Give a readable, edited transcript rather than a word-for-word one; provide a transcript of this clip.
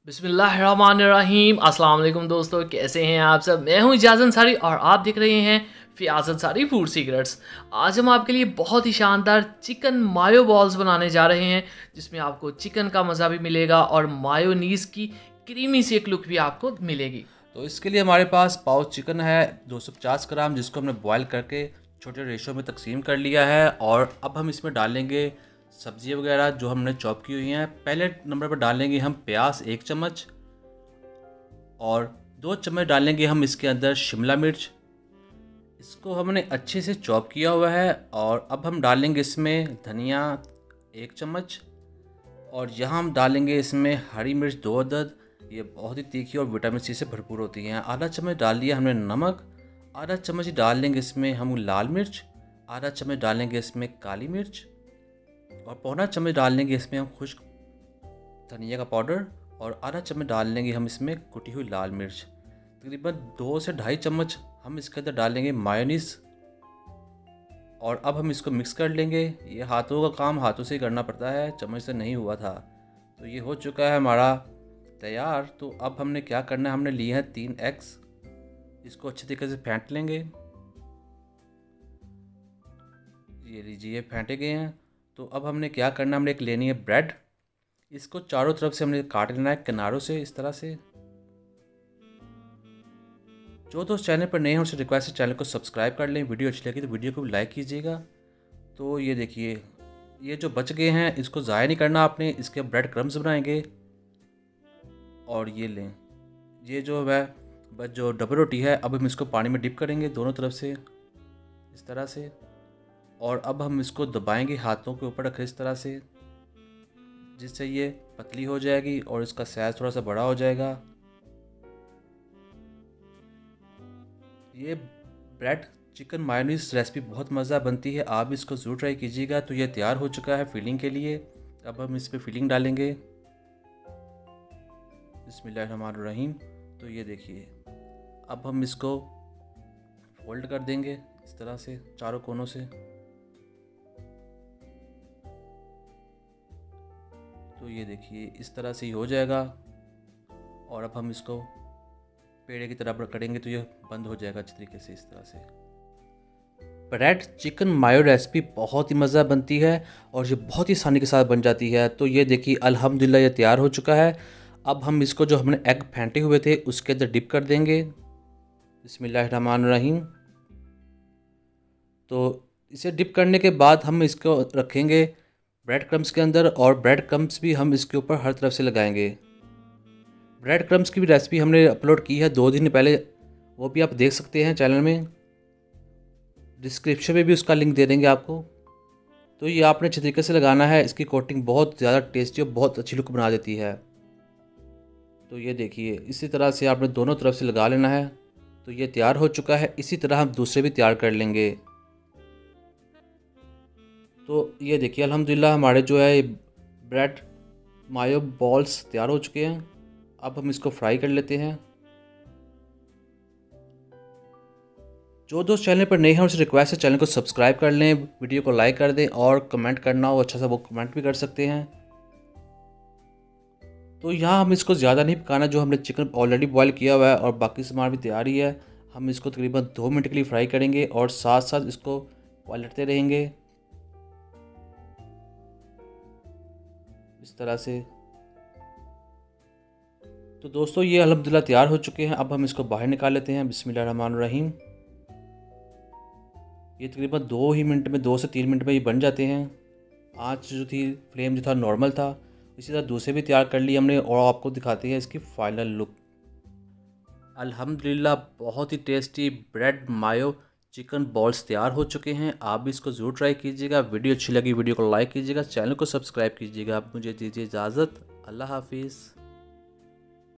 बिस्मिल्लाहिर्रहमानिर्रहीम। अस्सलाम वालेकुम दोस्तों, कैसे हैं आप सब। मैं हूं इजाज़ अंसारी और आप देख रहे हैं फ़ियाज़ अंसारी फूड सीक्रेट्स। आज हम आपके लिए बहुत ही शानदार चिकन मायो बॉल्स बनाने जा रहे हैं, जिसमें आपको चिकन का मज़ा भी मिलेगा और मायोनीज़ की क्रीमी सी एक लुक भी आपको मिलेगी। तो इसके लिए हमारे पास पाउच चिकन है 250 ग्राम, जिसको हमने बॉईल करके छोटे रेशो में तकसीम कर लिया है। और अब हम इसमें डालेंगे सब्ज़ी वगैरह जो हमने चॉप की हुई हैं। पहले नंबर पर डालेंगे हम प्याज 1 चम्मच और 2 चम्मच डालेंगे हम इसके अंदर शिमला मिर्च। इसको हमने अच्छे से चॉप किया हुआ है। और अब हम डालेंगे इसमें धनिया 1 चम्मच और यहाँ हम डालेंगे इसमें हरी मिर्च 2 अदद। ये बहुत ही तीखी और विटामिन सी से भरपूर होती हैं। आधा चम्मच डाल दिया हमने नमक। आधा चम्मच डाल लेंगे इसमें हम लाल मिर्च। आधा चम्मच डालेंगे इसमें काली मिर्च और पौना चम्मच डाल लेंगे इसमें हम खुश्क धनिया का पाउडर। और आधा चम्मच डाल लेंगे हम इसमें कुटी हुई लाल मिर्च। तकरीबन 2 से ढाई चम्मच हम इसके अंदर डालेंगे मायोनीज़। और अब हम इसको मिक्स कर लेंगे। ये हाथों का काम हाथों से ही करना पड़ता है, चम्मच से नहीं हुआ था। तो ये हो चुका है हमारा तैयार। तो अब हमने क्या करना है, हमने लिए हैं 3 एग्स। इसको अच्छे तरीके से फेंट लेंगे। ये लीजिए फेंटे गए हैं। तो अब हमने क्या करना है, हमने एक लेनी है ब्रेड। इसको चारों तरफ से हमने काट लेना है किनारों से इस तरह से। जो दोस्त चैनल पर नए हैं उनसे रिक्वेस्ट है चैनल को सब्सक्राइब कर लें। वीडियो अच्छी लगी तो वीडियो को भी लाइक कीजिएगा। तो ये देखिए, ये जो बच गए हैं इसको ज़ाया नहीं करना आपने। इसके ब्रेड क्रम्स बनाएंगे और ये लें। ये जो है बस जो डबल रोटी है, अब हम इसको पानी में डिप करेंगे दोनों तरफ से इस तरह से। और अब हम इसको दबाएंगे, हाथों के ऊपर रखें इस तरह से, जिससे ये पतली हो जाएगी और इसका साइज़ थोड़ा सा बड़ा हो जाएगा। ये ब्रेड चिकन मायोनीज़ रेसिपी बहुत मज़ा बनती है, आप इसको ज़रूर ट्राई कीजिएगा। तो ये तैयार हो चुका है फिलिंग के लिए। अब हम इस पर फिलिंग डालेंगे। बिस्मिल्लाहिर्रहमानिर्रहीम। तो ये देखिए, अब हम इसको फोल्ड कर देंगे इस तरह से चारों कोनों से। तो ये देखिए इस तरह से ही हो जाएगा। और अब हम इसको पेड़े की तरह करेंगे तो ये बंद हो जाएगा अच्छी तरीके से इस तरह से। ब्रेड चिकन मायो रेसिपी बहुत ही मज़ा बनती है और ये बहुत ही आसानी के साथ बन जाती है। तो ये देखिए अल्हम्दुलिल्लाह ये तैयार हो चुका है। अब हम इसको जो हमने एग फेंटे हुए थे उसके अंदर डिप कर देंगे। बिस्मिल्लाहिर्रहमानिर्रहीम। तो इसे डिप करने के बाद हम इसको रखेंगे ब्रेड क्रम्स के अंदर और ब्रेड क्रम्स भी हम इसके ऊपर हर तरफ से लगाएंगे। ब्रेड क्रम्स की भी रेसिपी हमने अपलोड की है 2 दिन पहले, वो भी आप देख सकते हैं चैनल में। डिस्क्रिप्शन में भी उसका लिंक दे देंगे आपको। तो ये आपने अच्छे तरीके से लगाना है। इसकी कोटिंग बहुत ज़्यादा टेस्टी और बहुत अच्छी लुक बना देती है। तो ये देखिए इसी तरह से आपने दोनों तरफ से लगा लेना है। तो ये तैयार हो चुका है। इसी तरह हम दूसरे भी तैयार कर लेंगे। तो ये देखिए अल्हम्दुलिल्लाह हमारे जो है ब्रेड मायो बॉल्स तैयार हो चुके हैं। अब हम इसको फ्राई कर लेते हैं। जो दोस्त चैनल पर नए हैं उनसे रिक्वेस्ट है चैनल को सब्सक्राइब कर लें, वीडियो को लाइक कर दें और कमेंट करना हो अच्छा सा वो कमेंट भी कर सकते हैं। तो यहाँ हम इसको ज़्यादा नहीं पकाना, जो हमने चिकन ऑलरेडी बॉईल किया हुआ है और बाकी सामान भी तैयार ही है। हम इसको तकरीबन 2 मिनट के लिए फ्राई करेंगे और साथ साथ इसको पलटते रहेंगे इस तरह से। तो दोस्तों ये अल्हम्दुलिल्लाह तैयार हो चुके हैं। अब हम इसको बाहर निकाल लेते हैं। बिस्मिल्लाहिर्रहमानिर्रहीम। ये तकरीबन 2 ही मिनट में, 2 से 3 मिनट में ये बन जाते हैं। आँच जो थी, फ्लेम जो था नॉर्मल था। इसी तरह दूसरे भी तैयार कर लिए हमने और आपको दिखाते हैं इसकी फाइनल लुक। अल्हम्दुलिल्लाह बहुत ही टेस्टी ब्रेड मायो चिकन बॉल्स तैयार हो चुके हैं। आप भी इसको ज़रूर ट्राई कीजिएगा। वीडियो अच्छी लगी वीडियो को लाइक कीजिएगा, चैनल को सब्सक्राइब कीजिएगा। आप मुझे दीजिए इजाज़त। अल्लाह हाफिज़।